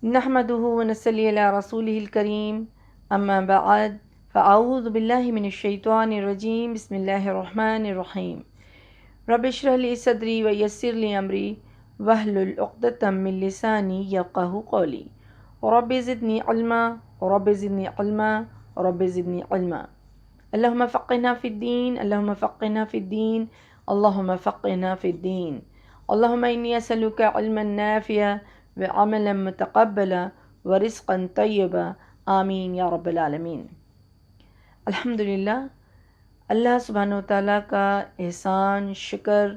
نحمده ونصلي على رسوله الكريم اما بعد فاعوذ بالله من الشيطان الرجيم بسم الله الرحمن الرحيم رب اشرح لي صدري ويسر لي امري واحلل عقدة من لساني يفقهوا قولي رب زدني علما رب زدني علما رب زدني علما اللهم فقهنا في الدين اللهم فقهنا في الدين اللهم فقهنا في الدين اللهم إني أسألك علما نافعا وعملا متقبلا ورزقا طیبا آمین یا رب العالمین۔ الحمدللہ، اللہ سبحانہ وتعالیٰ کا احسان، شکر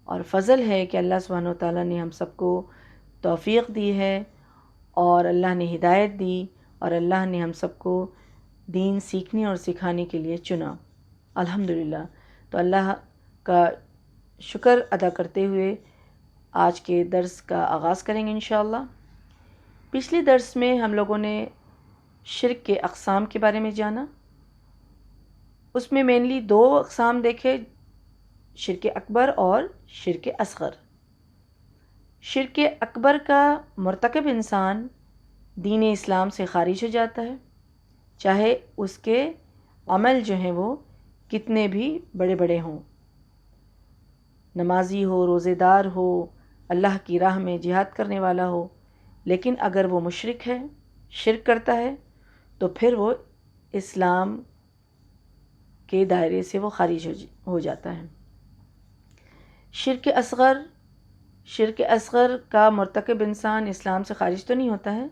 اور فضل ہے کہ اللہ سبحانہ وتعالیٰ نے ہم سب کو توفیق دی ہے اور اللہ نے ہدایت دی اور اللہ نے ہم سب کو دین سیکھنے اور سکھانے کے لیے چنا۔ الحمدللہ، تو اللہ کا شکر ادا کرتے ہوئے آج کے درس کا آغاز کریں گے انشاءاللہ۔ پچھلے درس میں ہم لوگوں نے شرک کے اقسام کے بارے میں جانا۔ اس میں مینلی 2 اقسام دیکھے، شرک اکبر اور شرک اصغر۔ شرک اکبر کا مرتکب انسان دین اسلام سے خارج ہو جاتا ہے، چاہے اس کے عمل جو ہیں وہ کتنے بھی بڑے بڑے ہوں، نمازی ہو، روزے دار ہو، اللہ کی راہ میں جہاد کرنے والا ہو، لیکن اگر وہ مشرک ہے، شرک کرتا ہے، تو پھر وہ اسلام کے دائرے سے وہ خارج ہو جاتا ہے۔ شرک اصغر کا مرتکب انسان اسلام سے خارج تو نہیں ہوتا ہے،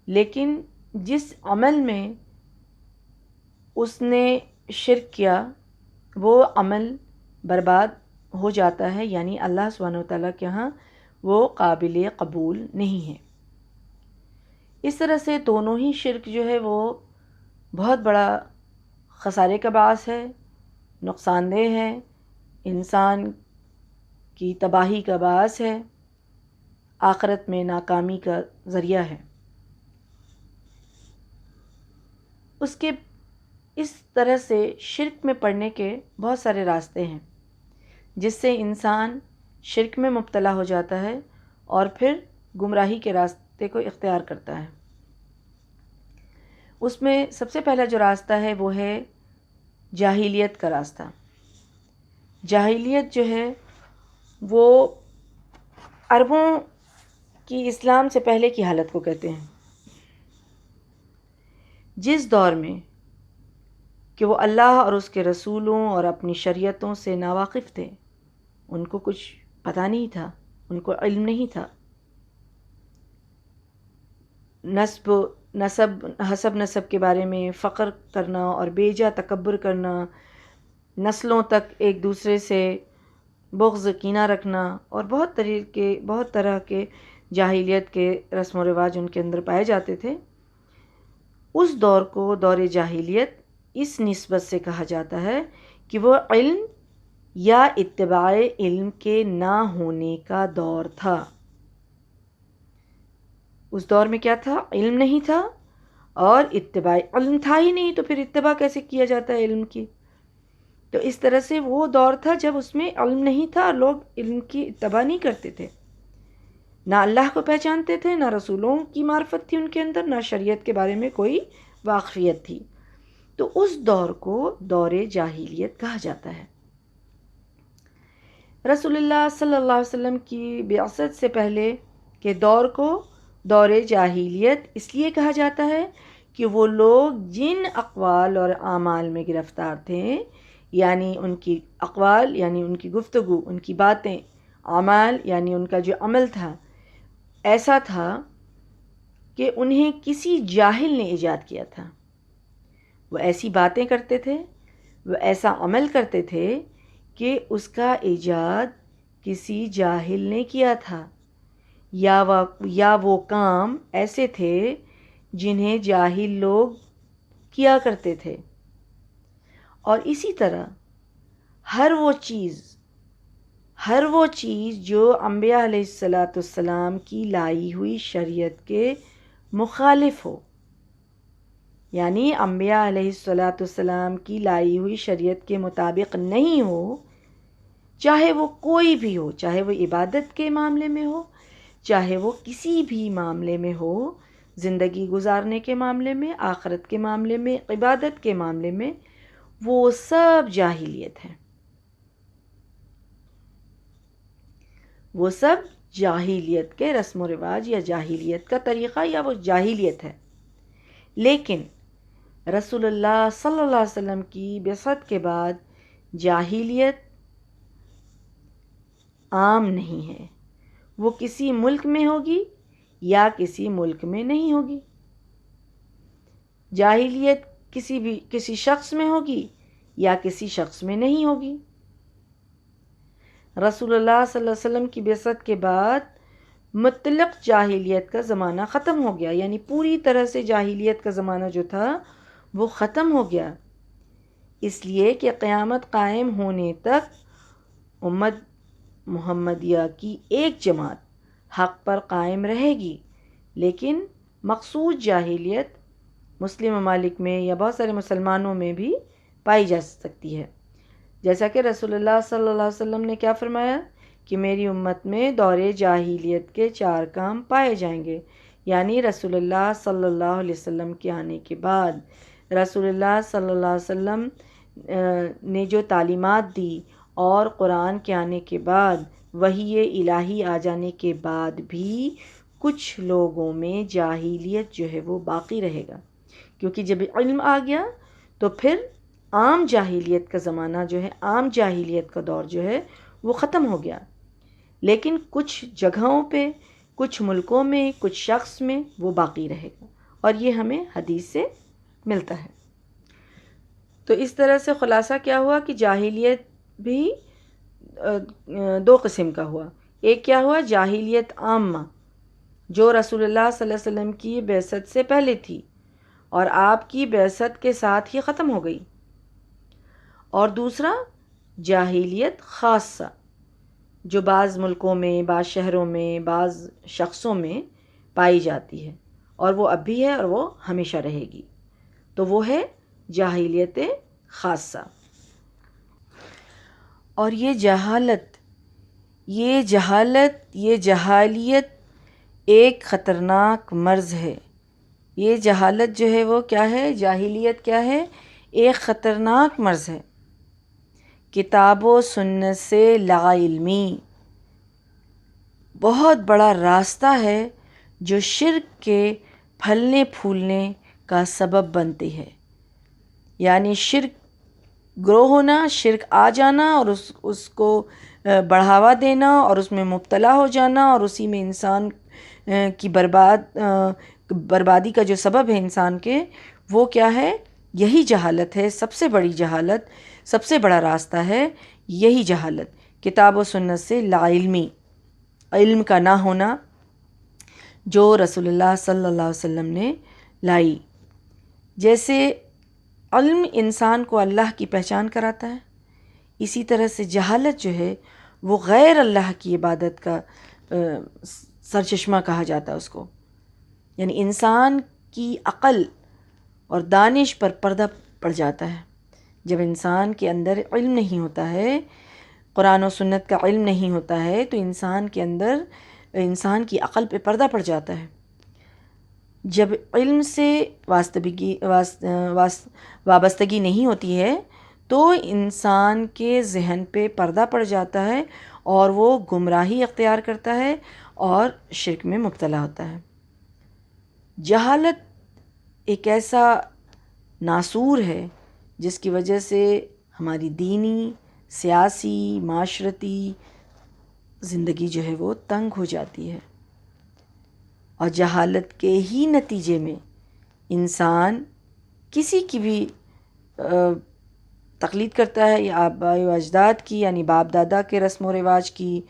لیکن جس عمل میں اس نے شرک کیا وہ عمل برباد ہو جاتا ہے، یعنی اللہ سبحانہ وتعالیٰ کے ہاں وہ قابل قبول نہیں ہے۔ اس طرح سے دونوں ہی شرک جو ہے وہ بہت بڑا خسارے کا باعث ہے، نقصان دہ ہے، انسان کی تباہی کا باعث ہے، آخرت میں ناکامی کا ذریعہ ہے۔ اس طرح سے شرک میں پڑنے کے بہت سارے راستے ہیں جس سے انسان شرک میں مبتلا ہو جاتا ہے اور پھر گمراہی کے راستے کو اختیار کرتا ہے۔ اس میں سب سے پہلا جو راستہ ہے وہ ہے جاہلیت کا راستہ۔ جاہلیت جو ہے وہ عربوں کی اسلام سے پہلے کی حالت کو کہتے ہیں، جس دور میں کہ وہ اللہ اور اس کے رسولوں اور اپنی شریعتوں سے ناواقف تھے، ان کو کچھ پتہ نہیں تھا، ان کو علم نہیں تھا، حسب نسب کے بارے میں فخر کرنا اور بیجا تکبر کرنا، نسلوں تک ایک دوسرے سے بغض کینہ رکھنا اور بہت طرح کے جاہلیت کے رسم و رواج ان کے اندر پائے جاتے تھے۔ اس دور کو دور جاہلیت اس نسبت سے کہا جاتا ہے کہ وہ علم یا اتباع علم کے نہ ہونے کا دور تھا۔ اس دور میں کیا تھا؟ علم نہیں تھا، اور اتباع علم تھا ہی نہیں، تو پھر اتباع کیسے کیا جاتا ہے علم کی؟ تو اس طرح سے وہ دور تھا جب اس میں علم نہیں تھا، لوگ علم کی اتباع نہیں کرتے تھے، نہ اللہ کو پہچانتے تھے، نہ رسولوں کی معرفت تھی ان کے اندر، نہ شریعت کے بارے میں کوئی واقفیت تھی۔ تو اس دور کو دور جاہلیت کہا جاتا ہے۔ رسول اللہ صلی اللہ علیہ وسلم کی بعثت سے پہلے کے دور کو دور جاہلیت اس لیے کہا جاتا ہے کہ وہ لوگ جن اقوال اور اعمال میں گرفتار تھے، یعنی ان کی اقوال یعنی ان کی گفتگو، ان کی باتیں، اعمال یعنی ان کا جو عمل تھا، ایسا تھا کہ انہیں کسی جاہل نے ایجاد کیا تھا۔ وہ ایسی باتیں کرتے تھے، وہ ایسا عمل کرتے تھے کہ اس کا ایجاد کسی جاہل نے کیا تھا، یا وہ کام ایسے تھے جنہیں جاہل لوگ کیا کرتے تھے۔ اور اسی طرح ہر وہ چیز جو انبیاء علیہ السلام کی لائی ہوئی شریعت کے مخالف ہو، یعنی انبیاء علیہ السلام کی لائی ہوئی شریعت کے مطابق نہیں ہو، چاہے وہ کوئی بھی ہو، چاہے وہ عبادت کے معاملے میں ہو، چاہے وہ کسی بھی معاملے میں ہو، زندگی گزارنے کے معاملے میں، آخرت کے معاملے میں، عبادت کے معاملے میں، وہ سب جاہلیت ہے، وہ سب جاہلیت کے رسم و رواج یا جاہلیت کا طریقہ یا وہ جاہلیت ہے۔ لیکن رسول اللہ صلی اللہ علیہ وسلم کی بعثت کے بعد جاہلیت عام نہیں ہے، وہ کسی ملک میں ہوگی یا کسی ملک میں نہیں ہوگی، جاہلیت کسی شخص میں ہوگی یا کسی شخص میں نہیں ہوگی۔ رسول اللہ صلی اللہ علیہ وسلم کی بعثت کے بعد مطلق جاہلیت کا زمانہ ختم ہو گیا، یعنی پوری طرح سے جاہلیت کا زمانہ جو تھا وہ ختم ہو گیا، اس لیے کہ قیامت قائم ہونے تک امت محمدیہ کی ایک جماعت حق پر قائم رہے گی، لیکن مخصوص جاہلیت مسلم ممالک میں یا بہت سارے مسلمانوں میں بھی پائی جا سکتی ہے، جیسا کہ رسول اللہ صلی اللہ علیہ وسلم نے کیا فرمایا کہ میری امت میں دور جاہلیت کے 4 کام پائے جائیں گے، یعنی رسول اللہ صلی اللہ علیہ وسلم کے آنے کے بعد رسول اللہ صلی اللہ علیہ وسلم نے جو تعلیمات دی اور قرآن کے آنے کے بعد وحی الہی آ جانے کے بعد بھی کچھ لوگوں میں جاہلیت جو ہے وہ باقی رہے گا، کیونکہ جب علم آ گیا تو پھر عام جاہلیت کا زمانہ جو ہے، عام جاہلیت کا دور جو ہے وہ ختم ہو گیا، لیکن کچھ جگہوں پہ، کچھ ملکوں میں، کچھ شخص میں وہ باقی رہے گا، اور یہ ہمیں حدیث سے ملتا ہے۔ تو اس طرح سے خلاصہ کیا ہوا کہ جاہلیت بھی 2 قسم کا ہوا، ایک کیا ہوا جاہلیت عامہ جو رسول اللہ صلی اللہ علیہ وسلم کی بعثت سے پہلے تھی اور آپ کی بعثت کے ساتھ ہی ختم ہو گئی، اور دوسرا جاہلیت خاصہ جو بعض ملکوں میں، بعض شہروں میں، بعض شخصوں میں پائی جاتی ہے، اور وہ اب بھی ہے اور وہ ہمیشہ رہے گی، تو وہ ہے جاہلیت خاصہ۔ اور یہ جہالیت ایک خطرناک مرض ہے، یہ جہالت جو ہے وہ کیا ہے، جاہلیت کیا ہے، ایک خطرناک مرض ہے، کتاب و سنت سے لا علمی بہت بڑا راستہ ہے جو شرک کے پھلنے پھولنے کا سبب بنتی ہے، یعنی شرک گرو ہونا، شرک آ جانا اور اس کو بڑھاوا دینا اور اس میں مبتلا ہو جانا، اور اسی میں انسان کی بربادی کا جو سبب ہے انسان کے، وہ کیا ہے، یہی جہالت ہے، سب سے بڑی جہالت، سب سے بڑا راستہ ہے یہی جہالت، کتاب و سنت سے لا علمی، علم کا نہ ہونا جو رسول اللہ صلی اللہ علیہ وسلم نے لائی۔ جیسے علم انسان کو اللہ کی پہچان کراتا ہے، اسی طرح سے جہالت جو ہے وہ غیر اللہ کی عبادت کا سرچشمہ کہا جاتا ہے اس کو، یعنی انسان کی عقل اور دانش پر پردہ پڑ جاتا ہے، جب انسان کے اندر علم نہیں ہوتا ہے، قرآن و سنت کا علم نہیں ہوتا ہے، تو انسان کے اندر انسان کی عقل پہ پردہ پڑ جاتا ہے۔ جب علم سے وابستگی نہیں ہوتی ہے تو انسان کے ذہن پہ پردہ پڑ جاتا ہے اور وہ گمراہی اختیار کرتا ہے اور شرک میں مبتلا ہوتا ہے۔ جہالت ایک ایسا ناسور ہے جس کی وجہ سے ہماری دینی، سیاسی، معاشرتی زندگی جو ہے وہ تنگ ہو جاتی ہے، اور جہالت کے ہی نتیجے میں انسان کسی کی بھی تقلید کرتا ہے، یا آباء و اجداد کی یعنی باپ دادا کے رسم و رواج کی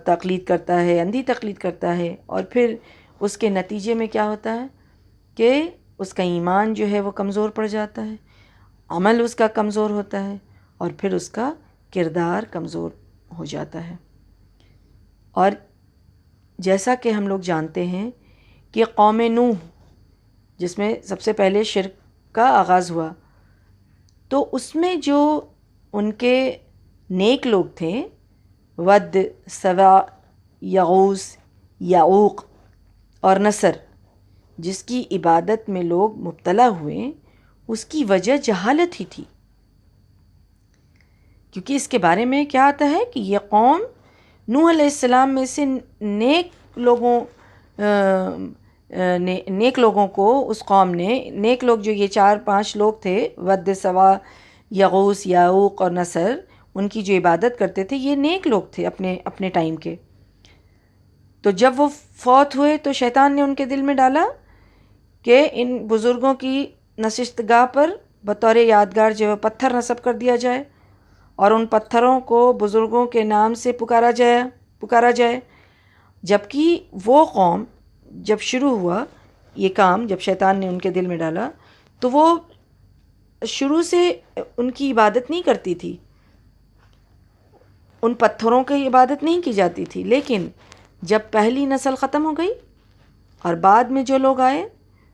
تقلید کرتا ہے، اندھی تقلید کرتا ہے، اور پھر اس کے نتیجے میں کیا ہوتا ہے کہ اس کا ایمان جو ہے وہ کمزور پڑ جاتا ہے، عمل اس کا کمزور ہوتا ہے، اور پھر اس کا کردار کمزور ہو جاتا ہے۔ اور جیسا کہ ہم لوگ جانتے ہیں کہ قوم نوح جس میں سب سے پہلے شرک کا آغاز ہوا، تو اس میں جو ان کے نیک لوگ تھے، ود، سوا، یغوث، یعوق اور نصر جس کی عبادت میں لوگ مبتلا ہوئے، اس کی وجہ جہالت ہی تھی. کیونکہ اس کے بارے میں کیا آتا ہے کہ یہ قوم نوح علیہ السلام میں سے نیک لوگوں کو اس قوم نے، نیک لوگ جو یہ 4-5 لوگ تھے، ود، سوا، یغوث، یعوق اور نصر، ان کی جو عبادت کرتے تھے، یہ نیک لوگ تھے اپنے ٹائم کے. تو جب وہ فوت ہوئے تو شیطان نے ان کے دل میں ڈالا کہ ان بزرگوں کی نشست گاہ پر بطور یادگار جو ہے پتھر نصب کر دیا جائے اور ان پتھروں کو بزرگوں کے نام سے پکارا جائے. جبکہ وہ قوم جب شروع ہوا یہ کام، جب شیطان نے ان کے دل میں ڈالا، تو وہ شروع سے ان کی عبادت نہیں کرتی تھی، ان پتھروں کی عبادت نہیں کی جاتی تھی. لیکن جب پہلی نسل ختم ہو گئی اور بعد میں جو لوگ آئے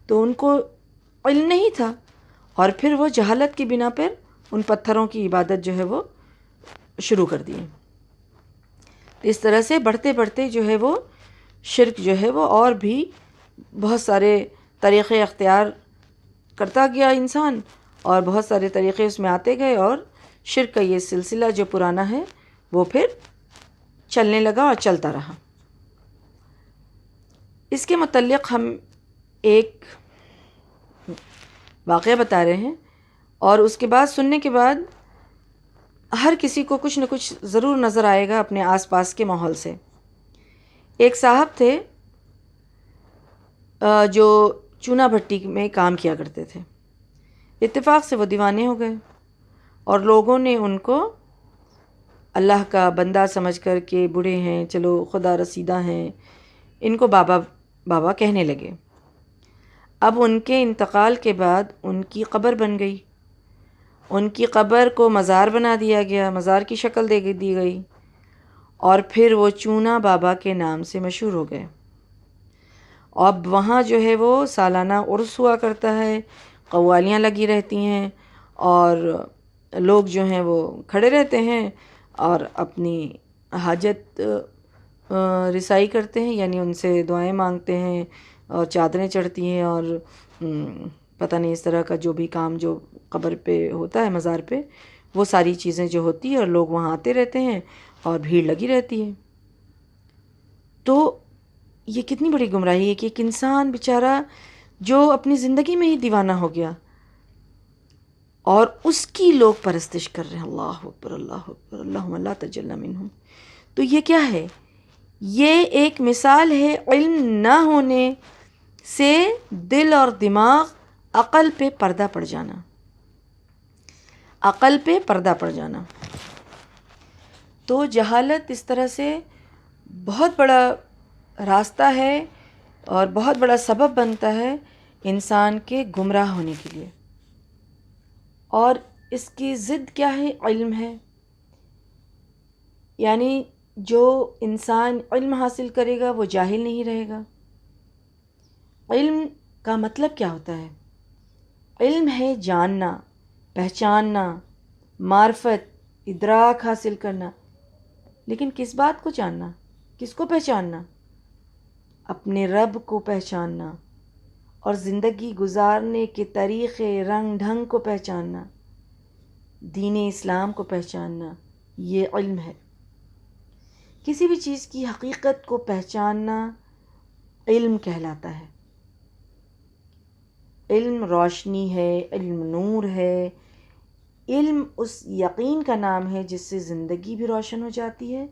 تو ان کو علم نہیں تھا، اور پھر وہ جہالت کی بنا پر ان پتھروں کی عبادت جو ہے وہ شروع کر دی. اس طرح سے بڑھتے بڑھتے جو ہے وہ شرک جو ہے وہ اور بھی بہت سارے طریقے اختیار کرتا گیا انسان، اور بہت سارے طریقے اس میں آتے گئے، اور شرک کا یہ سلسلہ جو پرانا ہے وہ پھر چلنے لگا اور چلتا رہا. اس کے متعلق ہم ایک واقعہ بتا رہے ہیں، اور اس کے بعد سننے کے بعد ہر کسی کو کچھ نہ کچھ ضرور نظر آئے گا اپنے آس پاس کے ماحول سے. ایک صاحب تھے جو چونا بھٹی میں کام کیا کرتے تھے. اتفاق سے وہ دیوانے ہو گئے اور لوگوں نے ان کو اللہ کا بندہ سمجھ کر کے، بوڑھے ہیں، چلو خدا رسیدہ ہیں، ان کو بابا بابا کہنے لگے. اب ان کے انتقال کے بعد ان کی قبر بن گئی، ان کی قبر کو مزار بنا دیا گیا، مزار کی شکل دی گئی، اور پھر وہ چونا بابا کے نام سے مشہور ہو گئے. اب وہاں جو ہے وہ سالانہ عرس ہوا کرتا ہے، قوالیاں لگی رہتی ہیں، اور لوگ جو ہیں وہ کھڑے رہتے ہیں اور اپنی حاجت رسائی کرتے ہیں، یعنی ان سے دعائیں مانگتے ہیں، اور چادریں چڑھتی ہیں، اور پتہ نہیں اس طرح کا جو بھی کام جو قبر پہ ہوتا ہے، مزار پہ، وہ ساری چیزیں جو ہوتی ہیں، اور لوگ وہاں آتے رہتے ہیں اور بھیڑ لگی رہتی ہے. تو یہ کتنی بڑی گمراہی ہے کہ ایک انسان بیچارہ جو اپنی زندگی میں ہی دیوانہ ہو گیا اور اس کی لوگ پرستش کر رہے ہیں. اللہ اکبر، اللہ اکبر، اللہم لا تجلنا منہم. تو یہ کیا ہے؟ یہ ایک مثال ہے علم نہ ہونے سے دل اور دماغ، عقل پہ پردہ پڑ جانا، عقل پہ پردہ پڑ جانا. تو جہالت اس طرح سے بہت بڑا راستہ ہے اور بہت بڑا سبب بنتا ہے انسان کے گمراہ ہونے کے لیے. اور اس کی ضد کیا ہے؟ علم ہے. یعنی جو انسان علم حاصل کرے گا وہ جاہل نہیں رہے گا. علم کا مطلب کیا ہوتا ہے؟ علم ہے جاننا، پہچاننا، معرفت، ادراک حاصل کرنا. لیکن کس بات کو جاننا؟ کس کو پہچاننا؟ اپنے رب کو پہچاننا، اور زندگی گزارنے کے طریقے، رنگ ڈھنگ کو پہچاننا، دین اسلام کو پہچاننا، یہ علم ہے. کسی بھی چیز کی حقیقت کو پہچاننا علم کہلاتا ہے. علم روشنی ہے، علم نور ہے. علم اس یقین کا نام ہے جس سے زندگی بھی روشن ہو جاتی ہے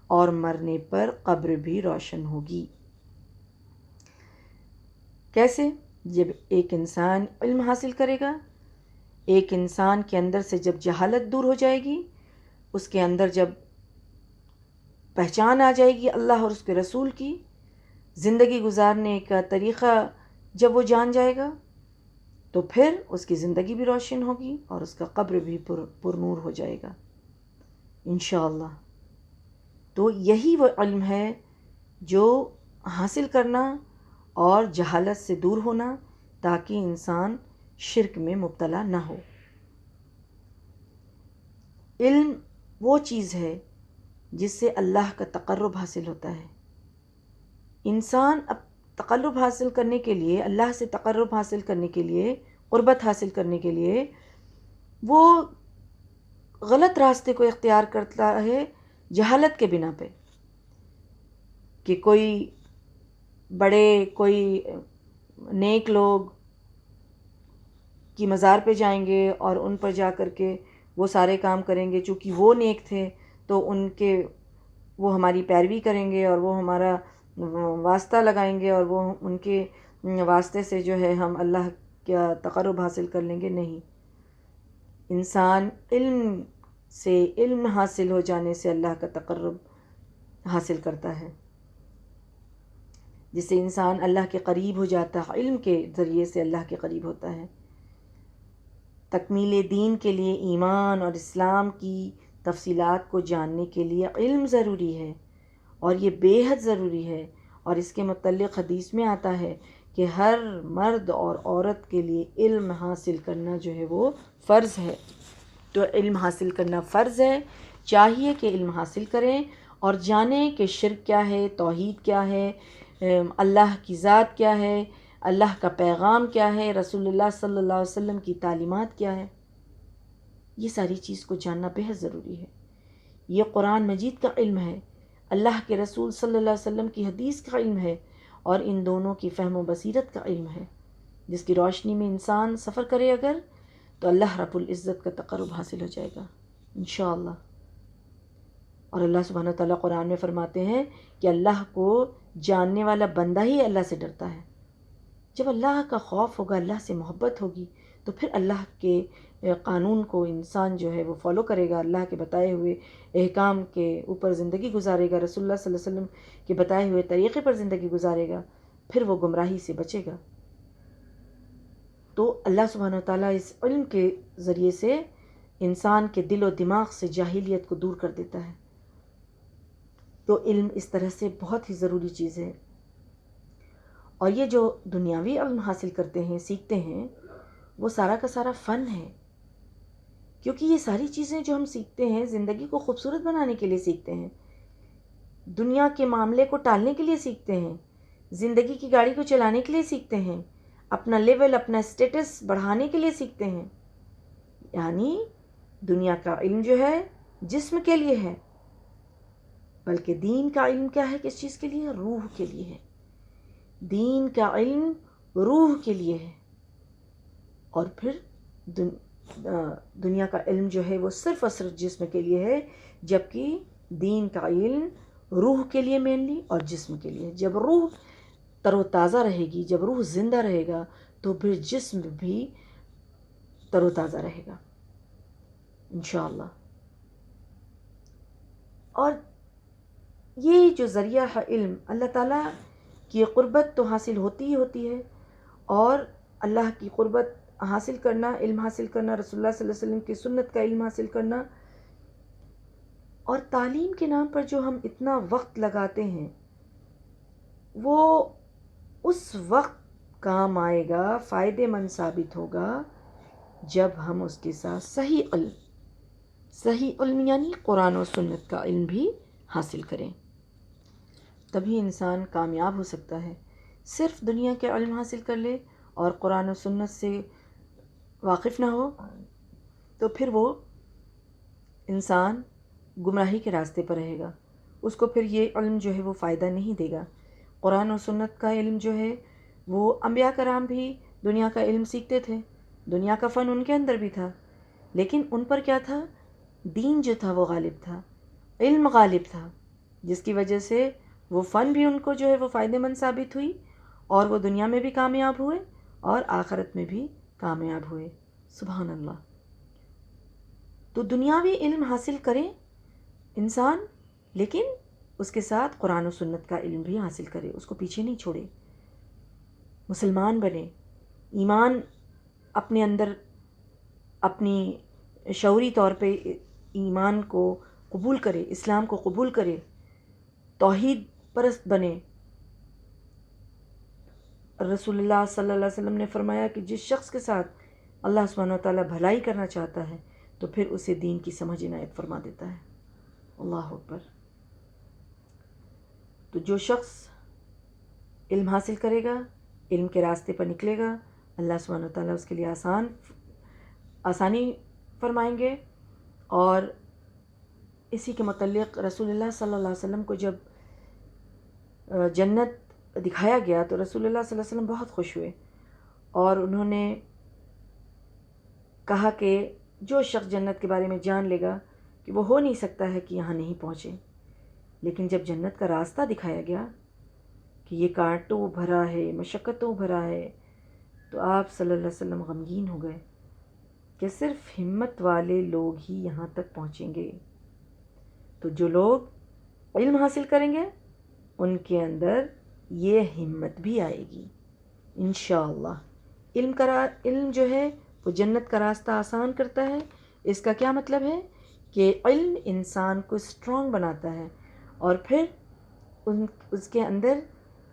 اور مرنے پر قبر بھی روشن ہوگی. کیسے؟ جب ایک انسان علم حاصل کرے گا، ایک انسان کے اندر سے جب جہالت دور ہو جائے گی، اس کے اندر جب پہچان آ جائے گی اللہ اور اس کے رسول کی، زندگی گزارنے کا طریقہ جب وہ جان جائے گا، تو پھر اس کی زندگی بھی روشن ہوگی اور اس کا قبر بھی پر نور ہو جائے گا انشاءاللہ. تو یہی وہ علم ہے جو حاصل کرنا اور جہالت سے دور ہونا، تاکہ انسان شرک میں مبتلا نہ ہو. علم وہ چیز ہے جس سے اللہ کا تقرب حاصل ہوتا ہے. انسان اب تقرب حاصل کرنے کے لیے، اللہ سے تقرب حاصل کرنے کے لیے، قربت حاصل کرنے کے لیے وہ غلط راستے کو اختیار کرتا ہے جہالت کے بنا پہ، کہ کوئی بڑے، کوئی نیک لوگ کی مزار پہ جائیں گے اور ان پر جا کر کے وہ سارے کام کریں گے، چونکہ وہ نیک تھے تو ان کے وہ ہماری پیروی کریں گے اور وہ ہمارا واسطہ لگائیں گے اور وہ ان کے واسطے سے جو ہے ہم اللہ کا تقرب حاصل کر لیں گے۔ نہیں، انسان علم سے، علم حاصل ہو جانے سے اللہ کا تقرب حاصل کرتا ہے، جس سے انسان اللہ کے قریب ہو جاتا ہے، علم کے ذریعے سے اللہ کے قریب ہوتا ہے۔ تکمیل دین کے لیے ایمان اور اسلام کی تفصیلات کو جاننے کے لیے علم ضروری ہے، اور یہ بے حد ضروری ہے، اور اس کے متعلق حدیث میں آتا ہے کہ ہر مرد اور عورت کے لیے علم حاصل کرنا جو ہے وہ فرض ہے۔ تو علم حاصل کرنا فرض ہے، چاہیے کہ علم حاصل کریں اور جانیں کہ شرک کیا ہے، توحید کیا ہے، اللہ کی ذات کیا ہے، اللہ کا پیغام کیا ہے، رسول اللہ صلی اللہ علیہ وسلم کی تعلیمات کیا ہے۔ یہ ساری چیز کو جاننا بہت ضروری ہے۔ یہ قرآن مجید کا علم ہے، اللہ کے رسول صلی اللہ علیہ وسلم کی حدیث کا علم ہے، اور ان دونوں کی فہم و بصیرت کا علم ہے، جس کی روشنی میں انسان سفر کرے اگر، تو اللہ رب العزت کا تقرب حاصل ہو جائے گا انشاءاللہ۔ اور اللہ سبحانہ وتعالیٰ قرآن میں فرماتے ہیں کہ اللہ کو جاننے والا بندہ ہی اللہ سے ڈرتا ہے۔ جب اللہ کا خوف ہوگا، اللہ سے محبت ہوگی، تو پھر اللہ کے قانون کو انسان جو ہے وہ فالو کرے گا، اللہ کے بتائے ہوئے احکام کے اوپر زندگی گزارے گا، رسول اللہ صلی اللہ علیہ وسلم کے بتائے ہوئے طریقے پر زندگی گزارے گا، پھر وہ گمراہی سے بچے گا۔ تو اللہ سبحانہ وتعالیٰ اس علم کے ذریعے سے انسان کے دل و دماغ سے جاہلیت کو دور کر دیتا ہے۔ تو علم اس طرح سے بہت ہی ضروری چیز ہے۔ اور یہ جو دنیاوی علم حاصل کرتے ہیں، سیکھتے ہیں، وہ سارا کا سارا فن ہے، کیونکہ یہ ساری چیزیں جو ہم سیکھتے ہیں زندگی کو خوبصورت بنانے کے لیے سیکھتے ہیں، دنیا کے معاملے کو ٹالنے کے لیے سیکھتے ہیں، زندگی کی گاڑی کو چلانے کے لیے سیکھتے ہیں، اپنا لیول، اپنا اسٹیٹس بڑھانے کے لیے سیکھتے ہیں۔ یعنی دنیا کا علم جو ہے جسم کے لیے ہے، بلکہ دین کا علم کیا ہے، کس چیز کے لیے؟ روح کے لیے ہے۔ دین کا علم روح کے لیے ہے، اور پھر دنیا کا علم جو ہے وہ صرف اور صرف جسم کے لیے ہے، جبکہ دین کا علم روح کے لیے مینلی اور جسم کے لیے۔ جب روح تر و تازہ رہے گی، جب روح زندہ رہے گا، تو پھر جسم بھی تر و تازہ رہے گا انشاءاللہ۔ اور یہ جو ذریعہ ہے علم، اللہ تعالیٰ کی قربت تو حاصل ہوتی ہی ہوتی ہے، اور اللہ کی قربت حاصل کرنا، علم حاصل کرنا، رسول اللہ صلی اللہ علیہ وسلم کی سنت کا علم حاصل کرنا، اور تعلیم کے نام پر جو ہم اتنا وقت لگاتے ہیں، وہ اس وقت کام آئے گا، فائدے مند ثابت ہوگا، جب ہم اس کے ساتھ صحیح علم یعنی قرآن و سنت کا علم بھی حاصل کریں، تبھی انسان کامیاب ہو سکتا ہے۔ صرف دنیا کے علم حاصل کر لے اور قرآن و سنت سے واقف نہ ہو، تو پھر وہ انسان گمراہی کے راستے پر رہے گا، اس کو پھر یہ علم جو ہے وہ فائدہ نہیں دے گا۔ قرآن و سنت کا علم جو ہے وہ انبیاء کرام بھی دنیا کا علم سیکھتے تھے، دنیا کا فن ان کے اندر بھی تھا، لیکن ان پر کیا تھا؟ دین جو تھا وہ غالب تھا، علم غالب تھا، جس کی وجہ سے وہ فن بھی ان کو جو ہے وہ فائدہ مند ثابت ہوئی، اور وہ دنیا میں بھی کامیاب ہوئے اور آخرت میں بھی کامیاب ہوئے۔ سبحان اللہ۔ تو دنیاوی علم حاصل کریں انسان، لیکن اس کے ساتھ قرآن و سنت کا علم بھی حاصل کرے، اس کو پیچھے نہیں چھوڑے، مسلمان بنے، ایمان اپنے اندر، اپنی شعوری طور پہ ایمان کو قبول کرے، اسلام کو قبول کرے، توحید پرست بنے۔ رسول اللہ صلی اللہ علیہ وسلم نے فرمایا کہ جس شخص کے ساتھ اللہ سبحانہ وتعالیٰ بھلائی کرنا چاہتا ہے تو پھر اسے دین کی سمجھ عنایت فرما دیتا ہے۔ اللہ اکبر۔ تو جو شخص علم حاصل کرے گا، علم کے راستے پر نکلے گا، اللہ سبحانہ وتعالیٰ اس کے لیے آسانی فرمائیں گے۔ اور اسی کے متعلق رسول اللہ صلی اللہ علیہ وسلم کو جب جنت دکھایا گیا تو رسول اللہ صلی اللہ علیہ وسلم بہت خوش ہوئے، اور انہوں نے کہا کہ جو شخص جنت کے بارے میں جان لے گا کہ وہ ہو نہیں سکتا ہے کہ یہاں نہیں پہنچے، لیکن جب جنت کا راستہ دکھایا گیا کہ یہ کانٹوں بھرا ہے، مشقتوں بھرا ہے، تو آپ صلی اللہ علیہ وسلم غمگین ہو گئے کہ صرف ہمت والے لوگ ہی یہاں تک پہنچیں گے۔ تو جو لوگ علم حاصل کریں گے ان کے اندر یہ ہمت بھی آئے گی انشاءاللہ۔ علم جو ہے وہ جنت کا راستہ آسان کرتا ہے۔ اس کا کیا مطلب ہے کہ علم انسان کو اسٹرانگ بناتا ہے، اور پھر اس کے اندر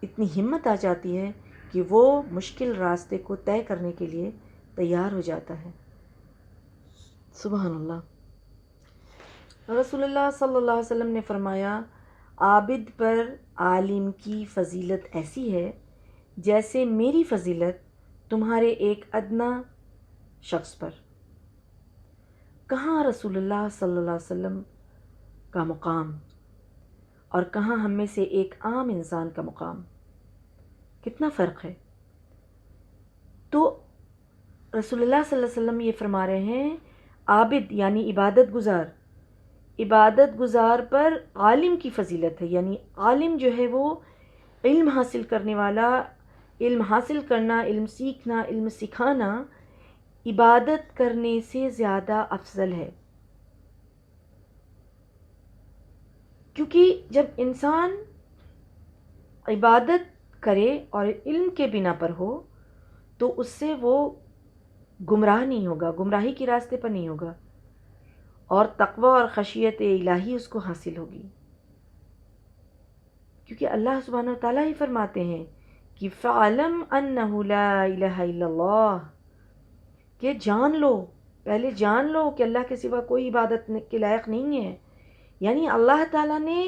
اتنی ہمت آ جاتی ہے کہ وہ مشکل راستے کو طے کرنے کے لیے تیار ہو جاتا ہے۔ سبحان اللہ۔ رسول اللہ صلی اللہ علیہ وسلم نے فرمایا، عابد پر عالم کی فضیلت ایسی ہے جیسے میری فضیلت تمہارے ایک ادنا شخص پر۔ کہاں رسول اللہ صلی اللہ علیہ وسلم کا مقام اور کہاں ہم میں سے ایک عام انسان کا مقام، کتنا فرق ہے۔ تو رسول اللہ صلی اللہ علیہ وسلم یہ فرما رہے ہیں، عابد یعنی عبادت گزار پر عالم کی فضیلت ہے، یعنی عالم جو ہے وہ علم حاصل کرنے والا، علم حاصل کرنا، علم سیکھنا، علم سکھانا عبادت کرنے سے زیادہ افضل ہے۔ کیونکہ جب انسان عبادت کرے اور علم کے بنا پر ہو تو اس سے وہ گمراہ نہیں ہوگا، گمراہی کے راستے پر نہیں ہوگا، اور تقوی اور خشیت الہی اس کو حاصل ہوگی۔ کیونکہ اللہ سبحانہ وتعالیٰ ہی فرماتے ہیں کہ فَعَلَمْ أَنَّهُ لَا إِلَهَ إِلَّا اللَّهُ، کہ جان لو، پہلے جان لو کہ اللہ کے سوا کوئی عبادت کے لائق نہیں ہے۔ یعنی اللہ تعالیٰ نے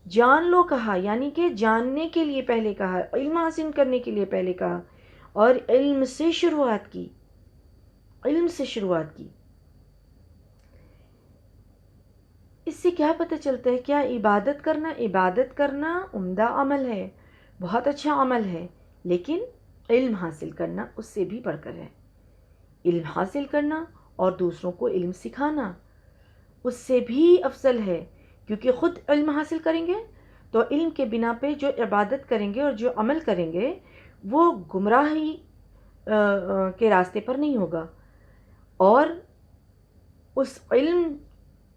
جان لو کہا، یعنی کہ جاننے کے لیے پہلے کہا، علم حاصل کرنے کے لیے پہلے کہا، اور علم سے شروعات کی، علم سے شروعات کی۔ اس سے کیا پتہ چلتا ہے؟ کیا عبادت کرنا عمدہ عمل ہے، بہت اچھا عمل ہے، لیکن علم حاصل کرنا اس سے بھی بڑھ کر ہے۔ علم حاصل کرنا اور دوسروں کو علم سکھانا اس سے بھی افضل ہے، کیونکہ خود علم حاصل کریں گے تو علم کے بنا پہ جو عبادت کریں گے اور جو عمل کریں گے وہ گمراہی کے راستے پر نہیں ہوگا، اور اس علم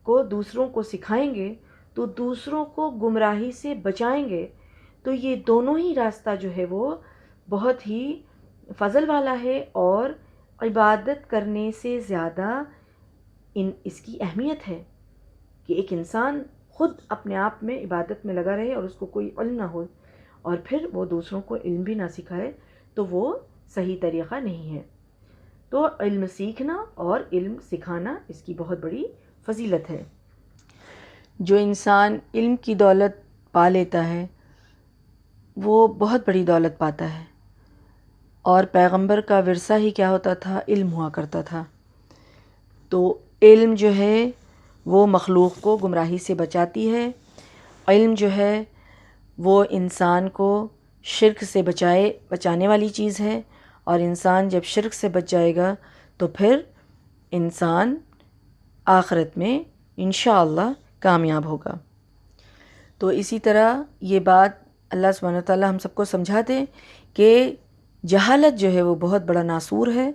کو دوسروں کو سکھائیں گے تو دوسروں کو گمراہی سے بچائیں گے۔ تو یہ دونوں ہی راستہ جو ہے وہ بہت ہی فضل والا ہے، اور عبادت کرنے سے زیادہ اس کی اہمیت ہے کہ ایک انسان خود اپنے آپ میں عبادت میں لگا رہے اور اس کو کوئی علم نہ ہو، اور پھر وہ دوسروں کو علم بھی نہ سکھائے، تو وہ صحیح طریقہ نہیں ہے۔ تو علم سیکھنا اور علم سکھانا اس کی بہت بڑی فضیلت ہے۔ جو انسان علم کی دولت پا لیتا ہے وہ بہت بڑی دولت پاتا ہے، اور پیغمبر کا ورثہ ہی کیا ہوتا تھا؟ علم ہوا کرتا تھا۔ تو علم جو ہے وہ مخلوق کو گمراہی سے بچاتی ہے، علم جو ہے وہ انسان کو شرک سے بچانے والی چیز ہے، اور انسان جب شرک سے بچ جائے گا تو پھر انسان آخرت میں انشاءاللہ کامیاب ہوگا۔ تو اسی طرح یہ بات اللہ سبحانہ وتعالیٰ ہم سب کو سمجھا دے کہ جہالت جو ہے وہ بہت بڑا ناسور ہے،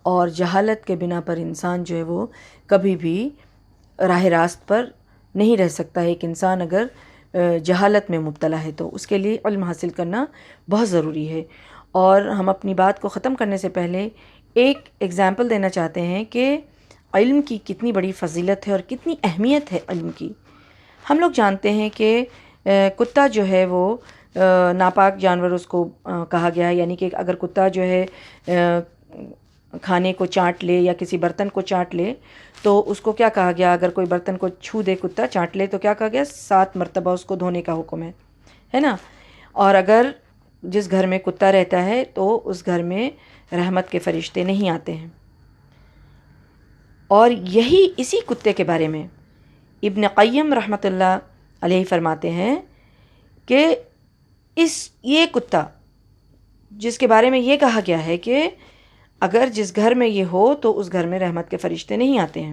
اور جہالت کے بنا پر انسان جو ہے وہ کبھی بھی راہ راست پر نہیں رہ سکتا ہے۔ ایک انسان اگر جہالت میں مبتلا ہے تو اس کے لیے علم حاصل کرنا بہت ضروری ہے۔ اور ہم اپنی بات کو ختم کرنے سے پہلے ایک ایگزامپل دینا چاہتے ہیں کہ علم کی کتنی بڑی فضیلت ہے اور کتنی اہمیت ہے علم کی۔ ہم لوگ جانتے ہیں کہ کتا جو ہے وہ ناپاک جانور اس کو کہا گیا ہے، یعنی کہ اگر کتا جو ہے کھانے کو چاٹ لے یا کسی برتن کو چاٹ لے تو اس کو کیا کہا گیا؟ اگر کوئی برتن کو چھو دے کتا چاٹ لے تو کیا کہا گیا؟ 7 مرتبہ اس کو دھونے کا حکم ہے نا۔ اور اگر جس گھر میں کتا رہتا ہے تو اس گھر میں رحمت کے فرشتے نہیں آتے ہیں۔ اور یہی اسی کتے کے بارے میں ابن قیم رحمۃ اللہ علیہ فرماتے ہیں کہ یہ کتا جس کے بارے میں یہ کہا گیا ہے کہ اگر جس گھر میں یہ ہو تو اس گھر میں رحمت کے فرشتے نہیں آتے ہیں،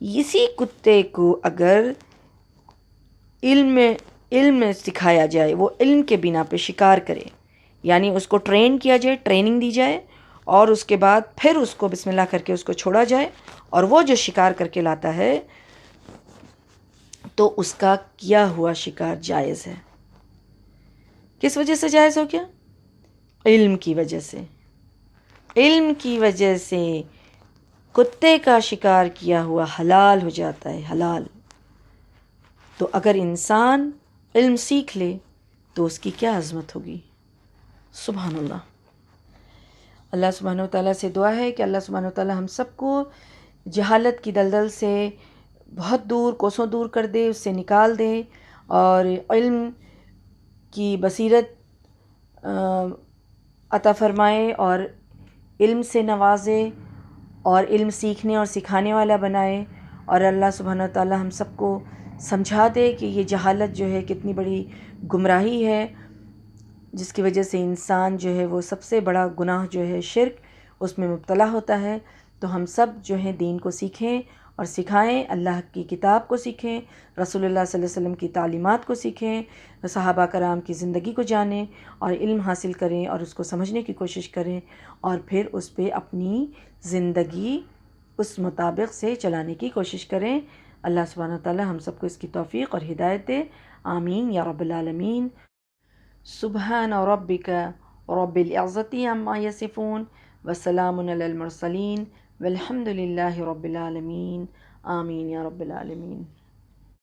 اسی کتے کو اگر علم میں سکھایا جائے، وہ علم کے بنا پہ شکار کرے، یعنی اس کو ٹرین کیا جائے، ٹریننگ دی جائے، اور اس کے بعد پھر اس کو بسم اللہ کر کے اس کو چھوڑا جائے، اور وہ جو شکار کر کے لاتا ہے تو اس کا کیا ہوا شکار جائز ہے۔ کس وجہ سے جائز ہو گیا؟ علم کی وجہ سے۔ علم کی وجہ سے کتے کا شکار کیا ہوا حلال ہو جاتا ہے، حلال۔ تو اگر انسان علم سیکھ لے تو اس کی کیا عظمت ہوگی، سبحان اللہ۔ اللہ سبحانہ وتعالیٰ سے دعا ہے کہ اللہ سبحانہ وتعالیٰ ہم سب کو جہالت کی دلدل سے بہت دور، کوسوں دور کر دے، اس سے نکال دے، اور علم کی بصیرت عطا فرمائے، اور علم سے نوازے، اور علم سیکھنے اور سکھانے والا بنائے، اور اللہ سبحانہ وتعالیٰ ہم سب کو سمجھا دے کہ یہ جہالت جو ہے کتنی بڑی گمراہی ہے، جس کی وجہ سے انسان جو ہے وہ سب سے بڑا گناہ جو ہے شرک، اس میں مبتلا ہوتا ہے۔ تو ہم سب جو ہے دین کو سیکھیں اور سکھائیں، اللہ کی کتاب کو سیکھیں، رسول اللہ صلی اللہ علیہ وسلم کی تعلیمات کو سیکھیں، صحابہ کرام کی زندگی کو جانیں اور علم حاصل کریں اور اس کو سمجھنے کی کوشش کریں، اور پھر اس پہ اپنی زندگی اس مطابق سے چلانے کی کوشش کریں۔ اللہ سبحانہ وتعالی ہم سب کو اس کی توفیق اور ہدایت دے، آمین یا رب العالمین۔ سبحان ربک رب العزت عما یصفون وسلام علی المرسلین والحمد للہ رب العالمین، آمین یا رب العالمین۔